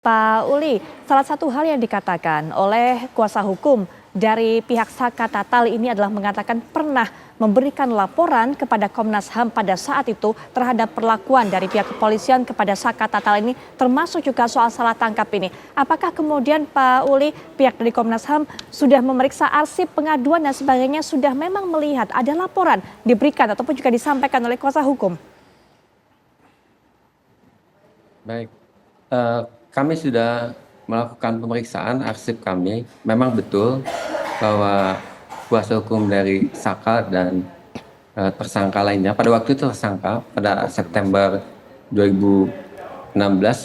Pak Uli, salah satu hal yang dikatakan oleh kuasa hukum dari pihak Saka Tatal ini adalah mengatakan pernah memberikan laporan kepada Komnas HAM pada saat itu terhadap perlakuan dari pihak kepolisian kepada Saka Tatal ini, termasuk juga soal salah tangkap ini. Apakah kemudian Pak Uli, pihak dari Komnas HAM sudah memeriksa arsip pengaduan dan sebagainya, sudah memang melihat ada laporan diberikan ataupun juga disampaikan oleh kuasa hukum? Baik, eh, kami sudah melakukan pemeriksaan arsip kami. Memang betul bahwa kuasa hukum dari Saka dan tersangka lainnya pada waktu itu tersangka pada September 2016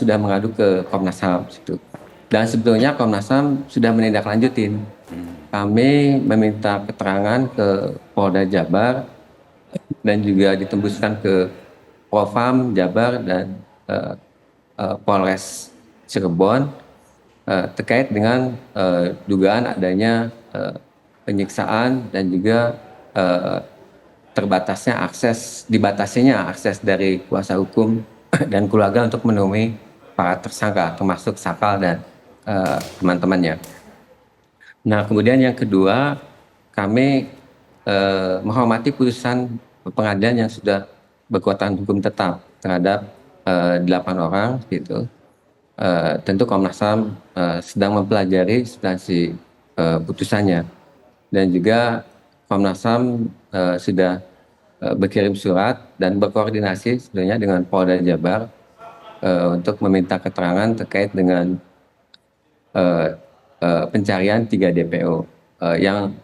sudah mengadu ke Komnas HAM situ. Dan sebetulnya Komnas HAM sudah menindaklanjutin. Kami meminta keterangan ke Polda Jabar dan juga ditembuskan ke Propam Jabar dan eh, Polres Cirebon terkait dengan dugaan adanya penyiksaan dan juga dibatasinya akses dari kuasa hukum dan keluarga untuk menemui para tersangka termasuk Sakal dan teman-temannya. Nah, kemudian yang kedua, kami menghormati putusan pengadilan yang sudah berkekuatan hukum tetap terhadap 8 orang gitu. Tentu Komnas HAM sedang mempelajari substansi putusannya dan juga Komnas HAM sudah berkirim surat dan berkoordinasi sebenarnya dengan Polda Jabar untuk meminta keterangan terkait dengan pencarian 3 DPO yang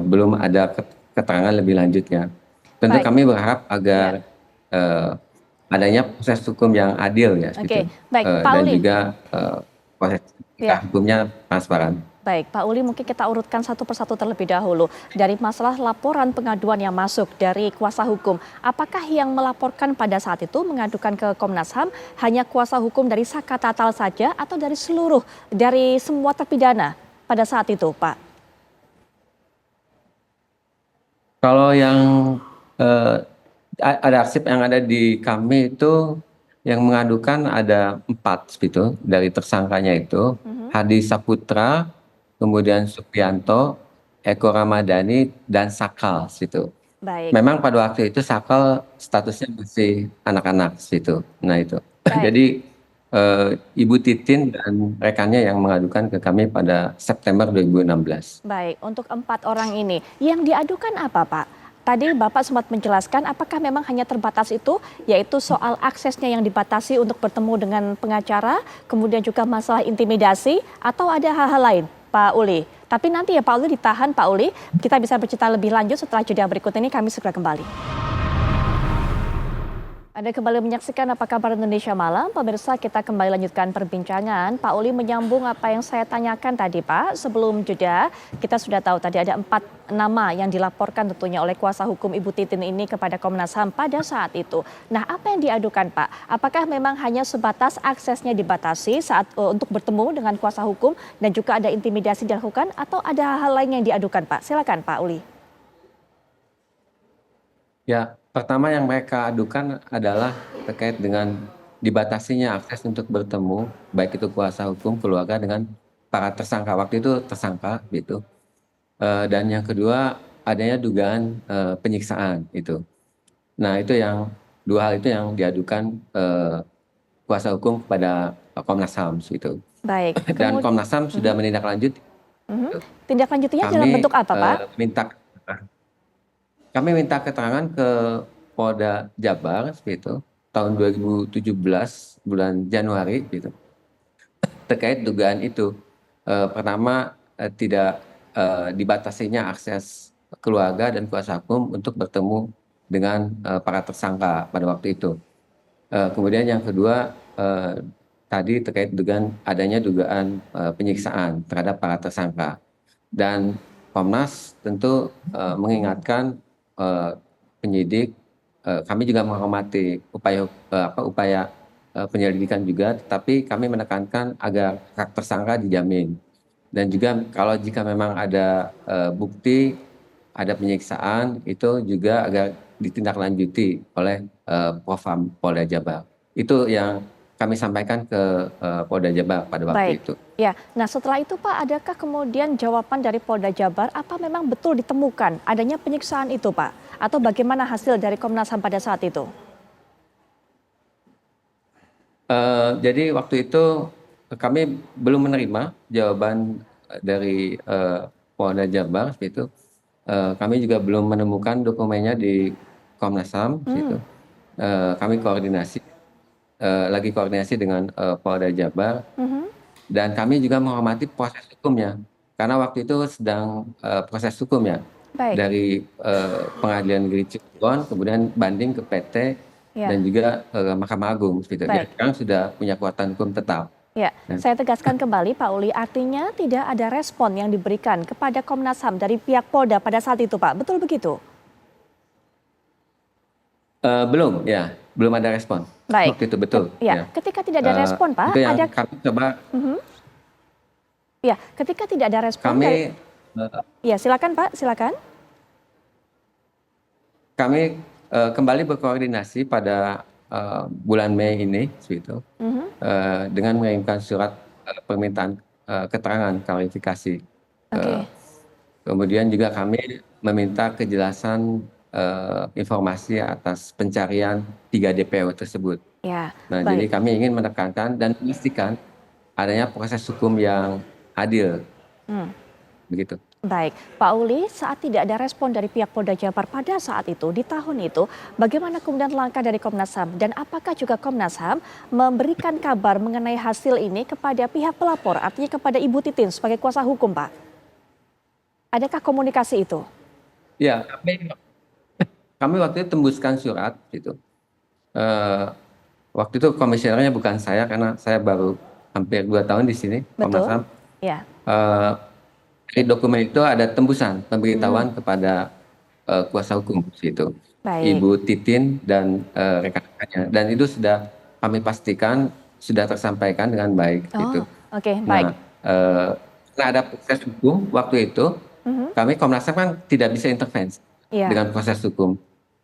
belum ada keterangan lebih lanjutnya. Tentu Baik, kami berharap ya. agar adanya proses hukum yang adil ya, Oke, gitu, baik Pak dan Uli. juga proses Ya. hukumnya transparan. Baik, Pak Uli, mungkin kita urutkan satu persatu terlebih dahulu. Dari masalah laporan pengaduan yang masuk dari kuasa hukum, apakah yang melaporkan pada saat itu mengadukan ke Komnas HAM hanya kuasa hukum dari Saka Tatal saja atau dari semua terpidana pada saat itu, Pak? Kalau yang eh, ada arsip yang ada di kami itu yang mengadukan ada 4 gitu dari tersangkanya itu Mhm. Hadi Saputra, kemudian Supianto, Eko Ramadhani dan Sakal situ. Baik, Memang pada waktu itu Sakal statusnya masih anak-anak situ. Nah itu. baik, Jadi Ibu Titin dan rekannya yang mengadukan ke kami pada September 2016. baik. Untuk 4 orang ini, yang diadukan apa, Pak? Tadi Bapak sempat menjelaskan apakah memang hanya terbatas itu, yaitu soal aksesnya yang dibatasi untuk bertemu dengan pengacara, kemudian juga masalah intimidasi, atau ada hal-hal lain, Pak Uli? Tapi nanti ya Pak Uli ditahan, Pak Uli. Kita bisa bercerita lebih lanjut setelah jeda berikut ini, kami segera kembali. Anda kembali menyaksikan Apa Kabar Indonesia Malam. Pemirsa, kita kembali lanjutkan perbincangan. Pak Uli menyambung apa yang saya tanyakan tadi, Pak. Sebelum jeda, kita sudah tahu tadi ada 4 nama yang dilaporkan tentunya oleh kuasa hukum Ibu Titin ini kepada Komnas HAM pada saat itu. Nah, apa yang diadukan, Pak? Apakah memang hanya sebatas aksesnya dibatasi saat untuk bertemu dengan kuasa hukum dan juga ada intimidasi dilakukan atau ada hal lain yang diadukan, Pak? Silakan, Pak Uli. Ya, pertama yang mereka adukan adalah terkait dengan dibatasinya akses untuk bertemu, baik itu kuasa hukum, keluarga dengan para tersangka. Waktu itu tersangka gitu. Dan yang kedua adanya dugaan penyiksaan itu. Nah, itu yang dua hal itu yang diadukan kuasa hukum kepada Komnas HAM gitu. Baik, Dan kemudian Komnas HAM sudah menindaklanjuti. tindak lanjutnya dalam Kami bentuk apa, Pak? minta Kami minta keterangan ke Polda Jabar gitu tahun 2017 bulan Januari gitu terkait dugaan itu. Pertama tidak dibatasinya akses keluarga dan kuasa hukum untuk bertemu dengan para tersangka pada waktu itu. Kemudian yang kedua tadi terkait dengan adanya dugaan penyiksaan terhadap para tersangka dan Komnas tentu mengingatkan penyidik, kami juga menghormati upaya penyelidikan juga, tetapi kami menekankan agar hak tersangka dijamin dan juga kalau jika memang ada bukti ada penyiksaan itu juga agar ditindaklanjuti oleh Propam Polda Jabar. Itu yang kami sampaikan ke Polda Jabar pada waktu Baik. itu. Ya, nah setelah itu Pak, adakah kemudian jawaban dari Polda Jabar apa memang betul ditemukan adanya penyiksaan itu Pak? Atau bagaimana hasil dari Komnas HAM pada saat itu? Jadi waktu itu kami belum menerima jawaban dari Polda Jabar seperti itu. Kami juga belum menemukan dokumennya di Komnas HAM seperti itu. Kami lagi koordinasi dengan Polda Jabar, Mhm. dan kami juga menghormati proses hukumnya karena waktu itu sedang proses hukum ya Baik, dari Pengadilan Negeri Cirebon, kemudian banding ke PT dan ya, juga Mahkamah Agung seperti itu. Ya, baik. sekarang sudah punya kekuatan hukum tetap. Ya, Nah, saya tegaskan kembali Pak Uli, artinya tidak ada respon yang diberikan kepada Komnas HAM dari pihak Polda pada saat itu Pak, betul begitu? belum ya, belum ada respon Baik, waktu itu, betul ya, ya. ketika tidak ada respon Pak, Itu yang ada, kami coba. Mhm. Ya, ketika tidak ada respon dari, kami eh, ya silakan Pak, silakan. Kami kembali berkoordinasi pada bulan Mei ini, gitu, Mhm. dengan mengirimkan surat permintaan keterangan klarifikasi. Eh, Oke, Kemudian juga kami meminta kejelasan informasi atas pencarian 3 DPO tersebut. ya, Nah, jadi baik. kami ingin menekankan dan memastikan adanya proses hukum yang adil, Hmm. begitu. Baik, Pak Uli, saat tidak ada respon dari pihak Polda Jabar pada saat itu, di tahun itu, bagaimana kemudian langkah dari Komnas HAM? Dan apakah juga Komnas HAM memberikan kabar mengenai hasil ini kepada pihak pelapor, artinya kepada Ibu Titin sebagai kuasa hukum, Pak? Adakah komunikasi itu? Ya, kami waktu itu tembuskan surat, gitu. Eh, Waktu itu komisionernya bukan saya karena saya baru hampir 2 tahun di sini, Komnas Betul? HAM. Ya. Eh, Di dokumen itu ada tembusan Hmm, pemberitahuan kepada kuasa hukum situ, baik. Ibu Titin dan rekan-rekannya, dan itu sudah kami pastikan sudah tersampaikan dengan baik Oh, gitu. oke, baik. Nah, karena ada proses hukum waktu itu, Mhm, kami Komnas HAM kan tidak bisa intervensi iya, dengan proses hukum,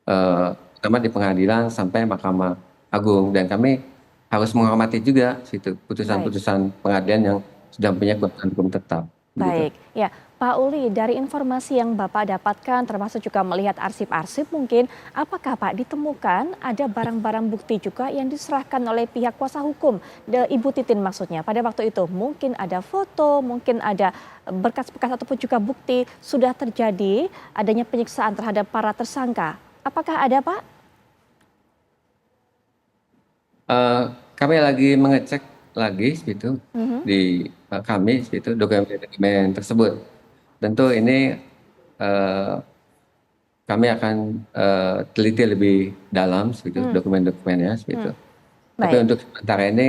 terutama di pengadilan sampai Mahkamah Agung, dan kami harus menghormati juga situ baik. putusan-putusan pengadilan yang sudah punya kekuatan hukum tetap, begitu. Baik, ya Pak Uli, dari informasi yang Bapak dapatkan termasuk juga melihat arsip-arsip mungkin, apakah Pak ditemukan ada barang-barang bukti juga yang diserahkan oleh pihak kuasa hukum, Ibu Titin maksudnya pada waktu itu? Mungkin ada foto, mungkin ada berkas-berkas ataupun juga bukti sudah terjadi adanya penyiksaan terhadap para tersangka. Apakah ada Pak? Eh, Kami lagi mengecek lagi gitu Mhm. di kami gitu dokumen-dokumen tersebut. Tentu ini eh, kami akan teliti lebih dalam gitu Hmm, dokumen-dokumennya gitu. hmm, Tapi baik. untuk sementara ini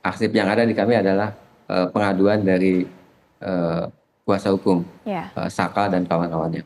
arsip yang ada di kami adalah pengaduan dari kuasa hukum Ya. Saka dan kawan-kawannya.